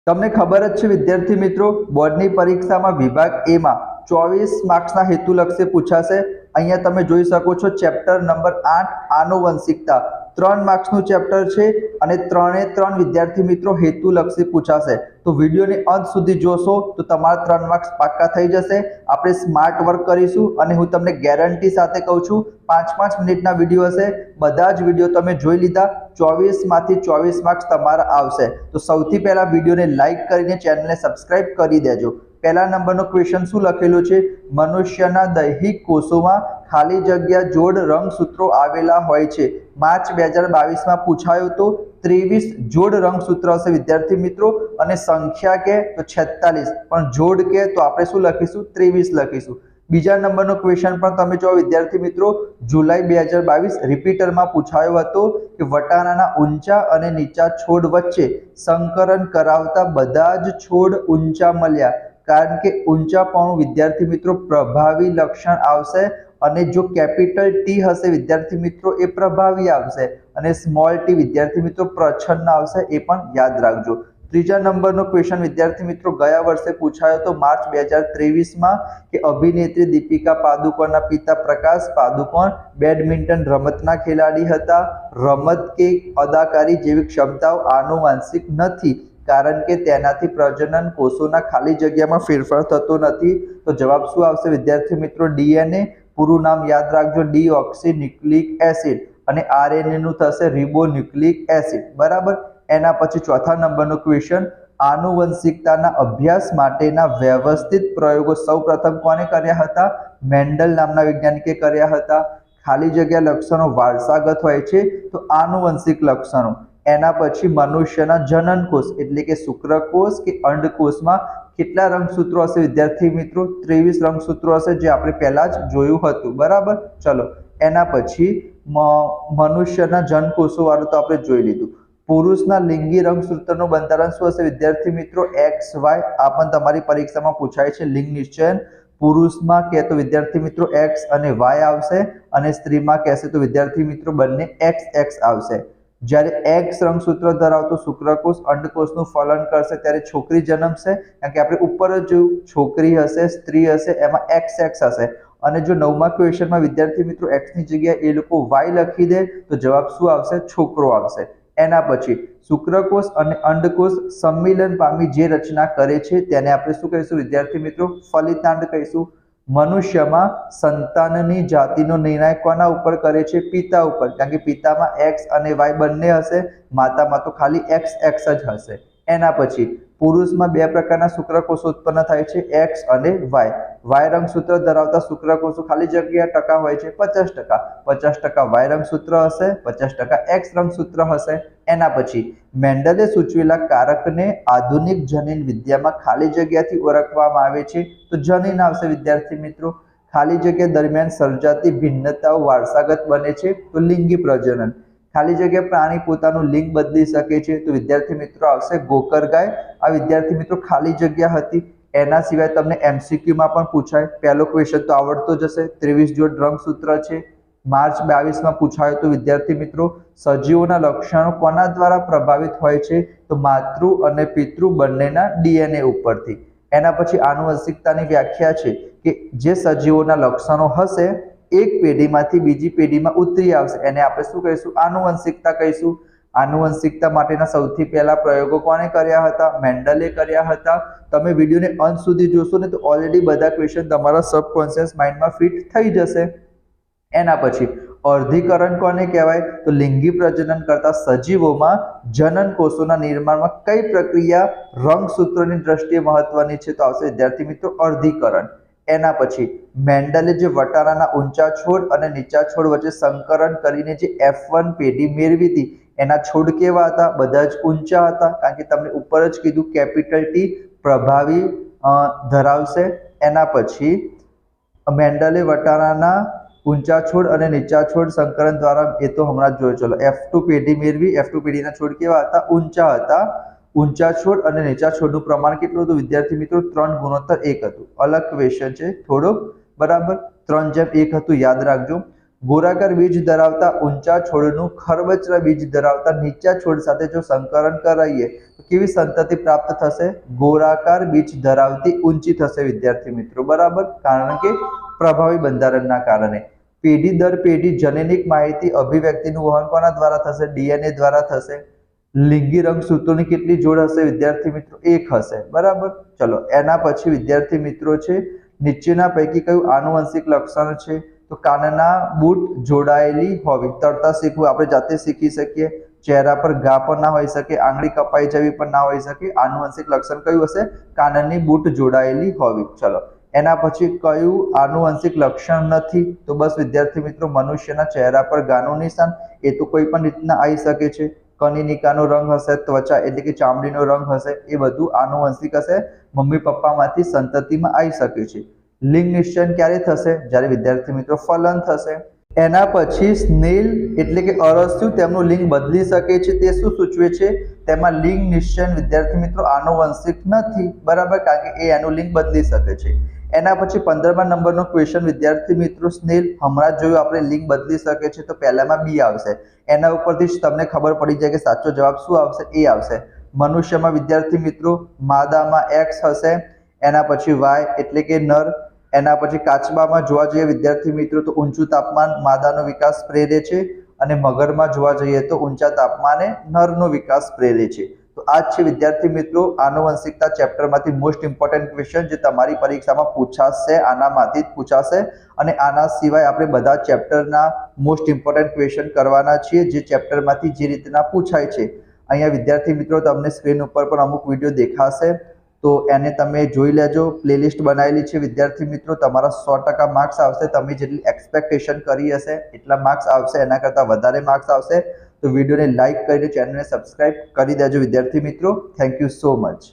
તમને ખબર જ છે વિદ્યાર્થી મિત્રો, બોર્ડની પરીક્ષામાં વિભાગ એ માં 24 માર્ક્સના હેતુલક્ષી પૂછાશે। અહીંયા તમે જોઈ શકો છો ચેપ્ટર નંબર 8 આનુવંશિકતા 3 માર્ક્સનું ચેપ્ટર છે અને 3 વિદ્યાર્થી મિત્રો હેતુલક્ષી પૂછાશે। તો વિડીયોને અંત સુધી જોશો તો તમારા 3 માર્ક્સ પાક્કા થઈ જશે। આપણે સ્માર્ટ વર્ક કરીશું અને હું તમને ગેરંટી સાથે કહું છું 5-5 મિનિટના વિડીયો હશે, બધા જ વિડીયો તમે જોઈ લીધા, 24 માંથી 24 માર્ક્સ તમારા આવશે। તો સૌથી પહેલા વિડીયોને લાઈક કરીને ચેનલને સબસ્ક્રાઇબ કરી દેજો। પહેલા નંબરનો ક્વેશ્ચન શું લખેલું છે? મનુષ્યના દૈહિક કોષોમાં ખાલી જગ્યા જોડ રંગસૂત્રો આવેલા હોય છે। માર્ચ 2022 માં પૂછાયો તો 23 જોડ રંગસૂત્ર હશે વિદ્યાર્થી મિત્રો, અને સંખ્યા કે તો 46, પણ જોડ કે તો આપણે શું લખીશું? 23 લખીશું। બીજા નંબરનો ક્વેશ્ચન પણ તમે જો વિદ્યાર્થી મિત્રો, જુલાઈ 2022 રિપીટરમાં પૂછાયો હતો કે વટાણાના ઊંચા અને નીચા છોડ વચ્ચે સંકરણ કરાવતા બધા જ છોડ ઊંચા મળ્યા, કારણ કે ઊંચાપણું વિદ્યાર્થી મિત્રો પ્રભાવી લક્ષણ આવશે, અને જો કેપિટલ ટી હશે વિદ્યાર્થી મિત્રો એ પ્રભાવી આવશે, અને સ્મોલ ટી વિદ્યાર્થી મિત્રો પ્રચ્છન્ન આવશે, એ પણ યાદ રાખજો। ત્રીજા નંબરનો ક્વેશ્ચન વિદ્યાર્થી મિત્રો ગયા વર્ષે પૂછાયો તો માર્ચ 2023 માં કે અભિનેત્રી દીપિકા પાદુકોણના પિતા પ્રકાશ પાદુકોણ બેડમિન્ટન રમતના ખેલાડી હતા। રમત કે અદાકારી જેવી ક્ષમતાઓ આનુવંશિક નથી, કારણ કે તેનાથી પ્રજનન કોષોના ખાલી જગ્યામાં ફેરફાર થતો નથી। તો જવાબ શું આવશે વિદ્યાર્થી મિત્રો? ડીએનએ, પૂરું નામ યાદ રાખજો ડીઓક્સી ન્યુક્લિક એસિડ, અને આરએનએ નું થશે રિબોન્યુક્લિક એસિડ, બરાબર। એના પછી ચોથા નંબરનો ક્વેશ્ચન, આનુવંશિકતાના અભ્યાસ માટેના વ્યવસ્થિત પ્રયોગો સૌપ્રથમ કોને કર્યા હતા? મેન્ડલ નામના વૈજ્ઞાનિકે કર્યા હતા। ખાલી જગ્યા લક્ષણો વારસાગત હોય છે તો આનુવંશિક લક્ષણો। એના પછી મનુષ્યના જનનકોષ એટલે કે શુક્રકોષ કે અંડકોષમાં કેટલા રંગસૂત્રો હશે વિદ્યાર્થી મિત્રો? 23 રંગસૂત્રો હશે, જે આપણે પહેલા જ જોયું હતું, બરાબર। ચલો એના પછી મનુષ્યના જનકોષો વાળું તો આપણે જોઈ લીધું। પુરુષના લિંગી રંગસૂત્રનું બંધારણ શું હશે વિદ્યાર્થી મિત્રો? XY। આ પણ તમારી પરીક્ષામાં પૂછાય છે લિંગ નિશ્ચયન। પુરુષમાં કહે તો વિદ્યાર્થી મિત્રો X અને Y આવશે, અને સ્ત્રીમાં કહેશે તો વિદ્યાર્થી મિત્રો બંને XX આવશે। જ્યારે X રંગસૂત્ર ધરાવતો શુક્રકોષ અંડકોષનું ફલન કરશે ત્યારે છોકરી જન્મશે, કારણ કે આપણે ઉપર જ જોયું છોકરી હશે, સ્ત્રી હશે, એમાં XX હશે। અને જો 9મા ક્વેશ્ચનમાં વિદ્યાર્થી મિત્રો X ની જગ્યાએ એ લોકો Y લખી દે તો જવાબ શું આવશે? છોકરો આવશે। એના પછી શુક્રકોષ અને અંડકોષ સંમિલન પામી જે રચના કરે છે તેને આપણે શું કહીશું વિદ્યાર્થી મિત્રો? ફલિતાંડ કહીશું। મનુષ્યમાં સંતાનની જાતિનો નિર્ણય કોના ઉપર કરે છે? પિતા ઉપર, કારણ કે પિતામાં X અને Y બંને હશે, માતામાં તો ખાલી XX જ હશે। એના પછી પુરુષમાં બે પ્રકારના શુક્રકોષો ઉત્પન્ન થાય છે, X અને Y રંગસૂત્ર ધરાવતા શુક્રકોષો ખાલી જગ્યા ટકા હોય છે 50%, 50% Y રંગસૂત્ર હશે, 50% X રંગસૂત્ર હશે। એના પછી મેન્ડલે સૂચવેલા કારકને આધુનિક જનીન વિદ્યામાં ખાલી જગ્યાથી ઓળખવામાં આવે છે, તો જનીન આવશે વિદ્યાર્થી મિત્રો। ખાલી જગ્યા દરમિયાન સર્જાતી ભિન્નતાઓ વારસાગત બને છે, તો લિંગી પ્રજનન। ખાલી જગ્યા પ્રાણી પોતાનું લિંગ બદલી શકે છે, તો વિદ્યાર્થી મિત્રો આવશે ગોકરગાય। આ વિદ્યાર્થી મિત્રો ખાલી જગ્યા હતી। એના સિવાય તમને MCQ માં પણ પૂછાય, પહેલો ક્વેશ્ચન તો આવડતો જ હશે, 23 જોડ રંગસૂત્ર છે। માર્ચ 22 માં પૂછાયો તો વિદ્યાર્થી મિત્રો સજીવોના લક્ષણો કોના દ્વારા પ્રભાવિત હોય છે? તો માતૃ અને પિતૃ બંનેના ડીએનએ ઉપરથી। એના પછી આનુવંશિકતાની વ્યાખ્યા છે કે જે સજીવોના લક્ષણો હશે એક પેઢીમાંથી બીજી પેઢીમાં ઉતરી આવશે, એને આપણે શું કહીશું? આનુવંશિકતા કહીશું। આનુવંશિકતા માટેના સૌથી પહેલા પ્રયોગો કોણે કર્યા હતા? મેન્ડલે કર્યા હતા। તમે વિડીયોને અંત સુધી જોશો ને તો ઓલરેડી બધા ક્વેશ્ચન તમારા સબકોન્શિયસ માઇન્ડમાં ફિટ થઈ જશે। એના પછી અર્ધીકરણ કોને કહેવાય? તો લિંગી પ્રજનન કરતા સજીવોમાં જનન કોષોના નિર્માણમાં કઈ પ્રક્રિયા રંગસૂત્રોની દ્રષ્ટિએ મહત્વની છે? તો આવશે વિદ્યાર્થી મિત્રો અર્ધીકરણ। એના પછી મેન્ડલે જે વટાણાના ઊંચા છોડ અને નીચા છોડ વચ્ચે સંકરણ કરીને જે F1 પેઢી મેળવી હતી, એના છોડ કેવા હતા? બધા જ ઊંચા હતા, કારણ કે તમને ઉપર જ કીધું કેપિટલ ટી પ્રભાવી ધરાવશે। એના પછી મેન્ડલે વટાણાના ઊંચા છોડ અને નીચા છોડ સંકરણ દ્વારા, એ તો હમણાં જોયો, ચલો F2 પેઢી મેળવી। F2 પેઢીના છોડ કેવા હતા? ઊંચા હતા। ઊંચા છોડ અને નીચા છોડનું પ્રમાણ કેટલું હતું વિદ્યાર્થી મિત્રો? 3 ગુણોત્તર 1 હતું। અલગ ક્વેશ્ચન છે થોડોક, બરાબર, 3:1 હતું, યાદ રાખજો। ગોળાકાર બીજ ધરાવતા ઊંચા છોડનું ખરબચડા બીજ ધરાવતા નીચા છોડ સાથે જો સંકરણ કરાવીએ તો કેવી સંતતિ પ્રાપ્ત થશે? ગોળાકાર બીજ ધરાવતી ઊંચી થશે વિદ્યાર્થી મિત્રો, બરાબર, કારણ કે પ્રભાવી બંધારણના કારણે. પેઢી દર પેઢી જનનિક માહિતી અભિવ્યક્તિનું વહન કોના દ્વારા થશે? ડીએનએ દ્વારા થશે. લિંગી રંગસૂત્રોની કેટલી જોડ હશે વિદ્યાર્થી મિત્રો? 1 હશે, બરાબર. ચલો એના પછી વિદ્યાર્થી મિત્રો છે નીચેના પૈકી કયું આનુવંશિક લક્ષણ છે? તો કાનના બૂટ જોડાયેલી હોવી. તરતા શીખવું આપણે જાતે શીખી શકીએ. ચહેરા પર ઘા પણ ના હોઈ શકે, આંગળી કપાઈ જવી પણ ના હોઈ શકે. આનુવંશિક લક્ષણ કયું હશે? કાનની બૂટ જોડાયેલી હોવી. ચલો એના પછી કયું આનુવંશિક લક્ષણ નથી? તો બસ વિદ્યાર્થી મિત્રો મનુષ્યના ચહેરા પર ઘાનું નિશાન, એ તો કોઈ પણ રીતના આવી શકે છે. કનિનિકાનો રંગ હશે, ત્વચા એટલે કે ચામડીનો રંગ હશે, એ બધું આનુવંશિક હશે, મમ્મી પપ્પામાંથી સંતતિમાં આવી શકે છે. લિંગ નિશ્ચયન ક્યારે થશે? જ્યારે વિદ્યાર્થી મિત્રો ફલન થશે. એના પછી સ્નેલ એટલે કે અળસિયું તેમનું લિંગ બદલી શકે છે, તે શું સૂચવે છે? તેમાં લિંગ નિશ્ચયન વિદ્યાર્થી મિત્રો આનુવંશિક નથી, બરાબર, કારણ કે એ એનું લિંગ બદલી શકે છે. એના પછી 15મા નંબરનો ક્વેશ્ચન વિદ્યાર્થી મિત્રો, સ્નેલ હમણાં જોયું આપણે લિંગ બદલી શકે છે, તો પહેલામાં બી આવશે. એના ઉપરથી જ તમને ખબર પડી જાય કે સાચો જવાબ શું આવશે? એ આવશે. મનુષ્યમાં વિદ્યાર્થી મિત્રો માદામાં X હશે, એના પછી Y એટલે કે નર. એના પછી કાચબામાં જોવા જઈએ વિદ્યાર્થી મિત્રો તો ઊંચું તાપમાન માદાનો વિકાસ પ્રેરે છે, અને મગરમાં જોવા જઈએ તો ઊંચા તાપમાને નરનો વિકાસ પ્રેરે છે. તો આ જ છે વિદ્યાર્થી મિત્રો આનુવંશિકતા ચેપ્ટરમાંથી મોસ્ટ ઇમ્પોર્ટન્ટ ક્વેશ્ચન જે તમારી પરીક્ષામાં પૂછાશે, આનામાંથી જ પૂછાશે. અને આના સિવાય આપણે બધા ચેપ્ટરના મોસ્ટ ઇમ્પોર્ટન્ટ ક્વેશ્ચન કરવાના છીએ, જે ચેપ્ટરમાંથી જે રીતના પૂછાય છે. અહીંયા વિદ્યાર્થી મિત્રો તમને સ્ક્રીન ઉપર પણ અમુક વિડીયો દેખાશે, તો એને તમે જોઈ લેજો. પ્લેલિસ્ટ બનાવેલી છે વિદ્યાર્થી મિત્રો, તમારા 100% માર્ક્સ આવશે. તમે જેટલી એક્સપેક્ટેશન કરી હશે એટલા માર્ક્સ આવશે, એના કરતાં વધારે માર્ક્સ આવશે. તો વિડીયોને લાઇક કરીને ચેનલને સબસ્ક્રાઇબ કરી દેજો વિદ્યાર્થી મિત્રો. Thank you so much.